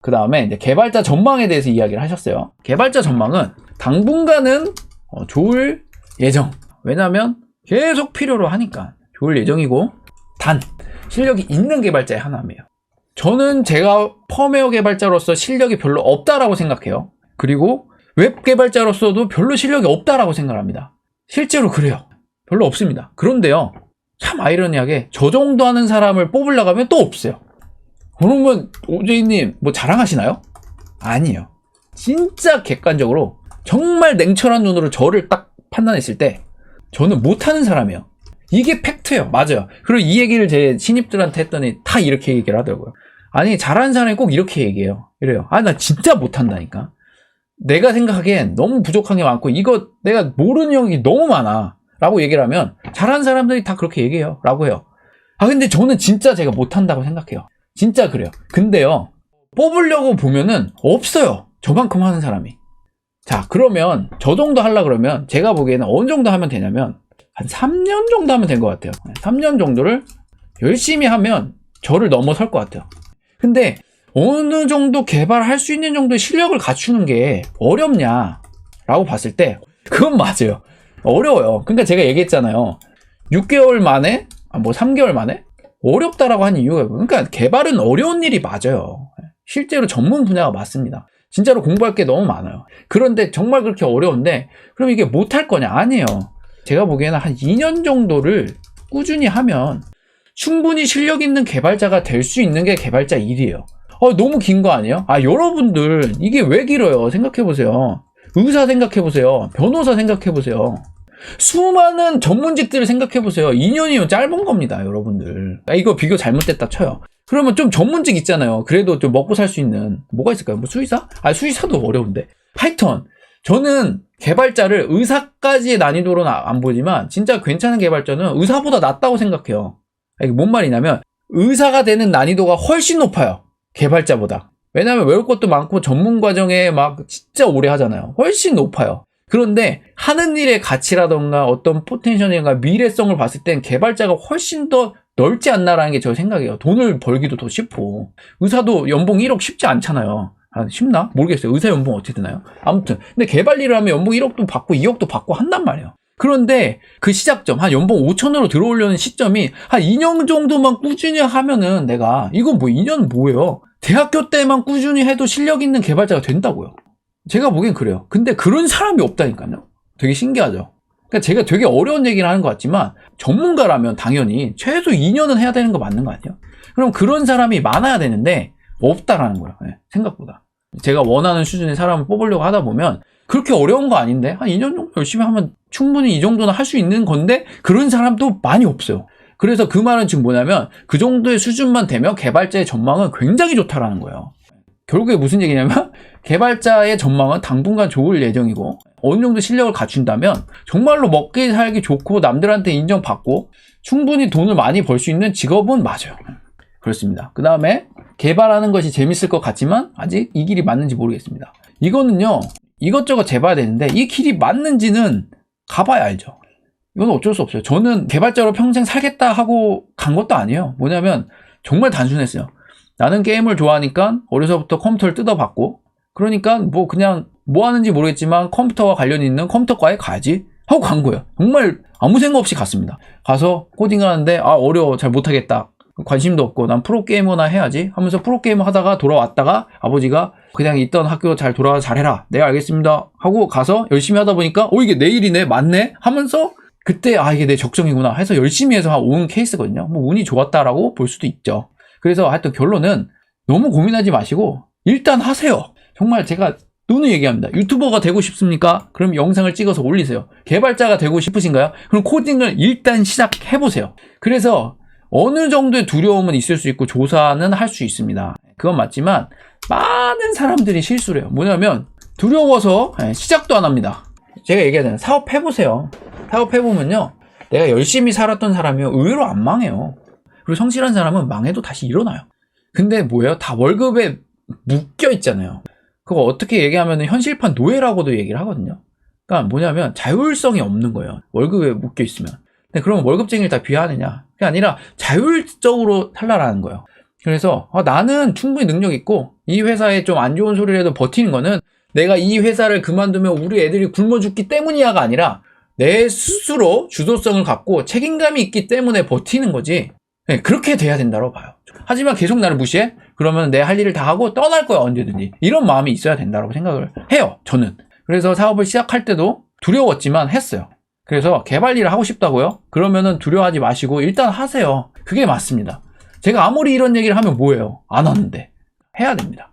그 다음에 이제 개발자 전망에 대해서 이야기를 하셨어요. 개발자 전망은 당분간은 좋을 예정. 왜냐면 계속 필요로 하니까 좋을 예정이고, 단 실력이 있는 개발자의 하나예요. 저는 제가 펌웨어 개발자로서 실력이 별로 없다라고 생각해요. 그리고 웹 개발자로서도 별로 실력이 없다라고 생각합니다. 실제로 그래요. 별로 없습니다. 그런데요, 참 아이러니하게 저 정도 하는 사람을 뽑으려고 하면 또 없어요. 그러면 오제이님 뭐 자랑하시나요? 아니에요. 진짜 객관적으로 정말 냉철한 눈으로 저를 딱 판단했을 때 저는 못하는 사람이에요. 이게 팩트예요. 맞아요. 그리고 이 얘기를 제 신입들한테 했더니 다 이렇게 얘기를 하더라고요. 아니, 잘하는 사람이 꼭 이렇게 얘기해요. 이래요. 아, 나 진짜 못한다니까. 내가 생각하기엔 너무 부족한 게 많고 이거 내가 모르는 영역이 너무 많아 라고 얘기를 하면 잘하는 사람들이 다 그렇게 얘기해요 라고 해요. 아, 근데 저는 진짜 제가 못한다고 생각해요. 진짜 그래요. 근데요, 뽑으려고 보면은 없어요. 저만큼 하는 사람이. 자, 그러면 저 정도 하려고 그러면 제가 보기에는 어느 정도 하면 되냐면 한 3년 정도 하면 된 것 같아요. 3년 정도를 열심히 하면 저를 넘어설 것 같아요. 근데 어느 정도 개발할 수 있는 정도의 실력을 갖추는 게 어렵냐라고 봤을 때 그건 맞아요. 어려워요. 그러니까 제가 얘기했잖아요. 6개월 만에, 뭐 3개월 만에 어렵다라고 한 이유가, 그러니까 개발은 어려운 일이 맞아요. 실제로 전문 분야가 맞습니다. 진짜로 공부할 게 너무 많아요. 그런데 정말 그렇게 어려운데 그럼 이게 못할 거냐? 아니에요. 제가 보기에는 한 2년 정도를 꾸준히 하면 충분히 실력 있는 개발자가 될 수 있는 게 개발자 일이에요. 너무 긴 거 아니에요? 아, 여러분들 이게 왜 길어요? 생각해보세요. 의사 생각해보세요. 변호사 생각해보세요. 수많은 전문직들을 생각해보세요. 2년이면 짧은 겁니다, 여러분들. 이거 비교 잘못됐다 쳐요. 그러면 좀 전문직 있잖아요. 그래도 좀 먹고 살 수 있는 뭐가 있을까요? 뭐 수의사? 아, 수의사도 어려운데. 하여튼 저는 개발자를 의사까지의 난이도로는 안 보지만 진짜 괜찮은 개발자는 의사보다 낫다고 생각해요. 이게 뭔 말이냐면 의사가 되는 난이도가 훨씬 높아요, 개발자보다. 왜냐면 외울 것도 많고 전문 과정에 막 진짜 오래 하잖아요. 훨씬 높아요. 그런데 하는 일의 가치라던가 어떤 포텐셜이나 미래성을 봤을 땐 개발자가 훨씬 더 넓지 않나라는 게 저 생각이에요. 돈을 벌기도 더 쉽고. 의사도 연봉 1억 쉽지 않잖아요. 아, 쉽나? 모르겠어요. 의사 연봉 어떻게 되나요? 아무튼 근데 개발 일을 하면 연봉 1억도 받고 2억도 받고 한단 말이에요. 그런데 그 시작점, 한 연봉 5천으로 들어오려는 시점이 한 2년 정도만 꾸준히 하면은 내가, 이거 뭐 2년은 뭐예요? 대학교 때만 꾸준히 해도 실력 있는 개발자가 된다고요. 제가 보기엔 그래요. 근데 그런 사람이 없다니까요. 되게 신기하죠. 그러니까 제가 되게 어려운 얘기를 하는 것 같지만 전문가라면 당연히 최소 2년은 해야 되는 거 맞는 거 아니에요? 그럼 그런 사람이 많아야 되는데 없다라는 거예요. 생각보다. 제가 원하는 수준의 사람을 뽑으려고 하다 보면 그렇게 어려운 거 아닌데 한 2년 정도 열심히 하면 충분히 이 정도는 할 수 있는 건데 그런 사람도 많이 없어요. 그래서 그 말은 지금 뭐냐면 그 정도의 수준만 되면 개발자의 전망은 굉장히 좋다라는 거예요. 결국에 무슨 얘기냐면 개발자의 전망은 당분간 좋을 예정이고 어느 정도 실력을 갖춘다면 정말로 먹기 살기 좋고 남들한테 인정받고 충분히 돈을 많이 벌 수 있는 직업은 맞아요. 그렇습니다. 그 다음에 개발하는 것이 재밌을 것 같지만 아직 이 길이 맞는지 모르겠습니다. 이거는요, 이것저것 재봐야 되는데 이 길이 맞는지는 가봐야 알죠. 이건 어쩔 수 없어요. 저는 개발자로 평생 살겠다 하고 간 것도 아니에요. 뭐냐면 정말 단순했어요. 나는 게임을 좋아하니까 어려서부터 컴퓨터를 뜯어봤고, 그러니까 뭐 그냥 뭐 하는지 모르겠지만 컴퓨터와 관련이 있는 컴퓨터과에 가야지 하고 간 거예요. 정말 아무 생각 없이 갔습니다. 가서 코딩을 하는데 어려워, 잘 못하겠다, 관심도 없고 난 프로게이머나 해야지 하면서 프로게이머 하다가 돌아왔다가 아버지가 그냥 있던 학교 잘 돌아와서 잘해라, 네 알겠습니다 하고 가서 열심히 하다 보니까 이게 내 일이네, 맞네 하면서 그때 이게 내 적성이구나 해서 열심히 해서 온 케이스거든요. 뭐 운이 좋았다라고 볼 수도 있죠. 그래서 하여튼 결론은 너무 고민하지 마시고 일단 하세요. 정말 제가 누누이 얘기합니다. 유튜버가 되고 싶습니까? 그럼 영상을 찍어서 올리세요. 개발자가 되고 싶으신가요? 그럼 코딩을 일단 시작해보세요. 그래서 어느 정도의 두려움은 있을 수 있고 조사는 할 수 있습니다. 그건 맞지만 많은 사람들이 실수를 해요. 뭐냐면 두려워서 시작도 안 합니다. 제가 얘기하잖아요. 사업해보세요. 사업해보면요, 내가 열심히 살았던 사람이요 의외로 안 망해요. 그리고 성실한 사람은 망해도 다시 일어나요. 근데 뭐예요? 다 월급에 묶여 있잖아요. 그거 어떻게 얘기하면 현실판 노예라고도 얘기를 하거든요. 그러니까 뭐냐면 자율성이 없는 거예요. 월급에 묶여 있으면. 근데 그러면 월급쟁이를 다 비하하느냐? 그게 아니라 자율적으로 살라라는 거예요. 그래서 나는 충분히 능력 있고 이 회사에 좀 안 좋은 소리를 해도 버티는 거는 내가 이 회사를 그만두면 우리 애들이 굶어 죽기 때문이야가 아니라 내 스스로 주도성을 갖고 책임감이 있기 때문에 버티는 거지. 네, 그렇게 돼야 된다고 봐요. 하지만 계속 나를 무시해? 그러면 내 할 일을 다 하고 떠날 거야, 언제든지. 이런 마음이 있어야 된다고 생각을 해요, 저는. 그래서 사업을 시작할 때도 두려웠지만 했어요. 그래서 개발 일을 하고 싶다고요? 그러면은 두려워하지 마시고 일단 하세요. 그게 맞습니다. 제가 아무리 이런 얘기를 하면 뭐예요? 안 하는데. 해야 됩니다.